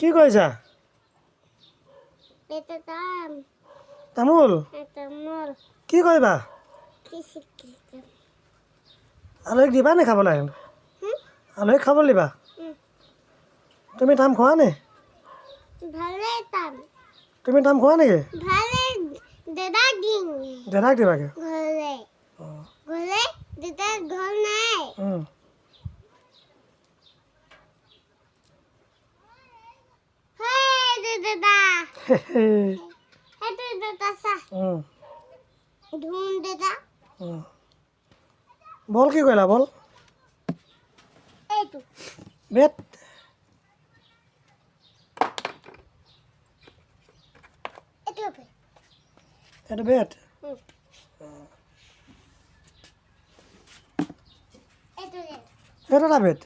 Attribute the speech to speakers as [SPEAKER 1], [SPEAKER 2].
[SPEAKER 1] কি কৰিছা?
[SPEAKER 2] এটা দাম
[SPEAKER 1] তামোল
[SPEAKER 2] এটা মল
[SPEAKER 1] কি কৰিবা?
[SPEAKER 2] কি শিকিছে
[SPEAKER 1] আলহীক দিবা নে খাবলৈ? আলহীক খাবলৈ দিবা? তুমি তাম খোৱা নে?
[SPEAKER 2] ভালে তাম
[SPEAKER 1] তুমি তাম খোৱা নেকি?
[SPEAKER 2] ভালে দাদা দিন
[SPEAKER 1] দাদাক দিবাগে?
[SPEAKER 2] গলে গলে দাদা ঘৰ নাই হে দাদা সেইটো দাদা চা ধুম দাদা
[SPEAKER 1] বল কি কৰিলা বল?
[SPEAKER 2] এইটো
[SPEAKER 1] বেট
[SPEAKER 2] এইটো
[SPEAKER 1] এইটো বেট
[SPEAKER 2] এইটো
[SPEAKER 1] এইটো এটা বেট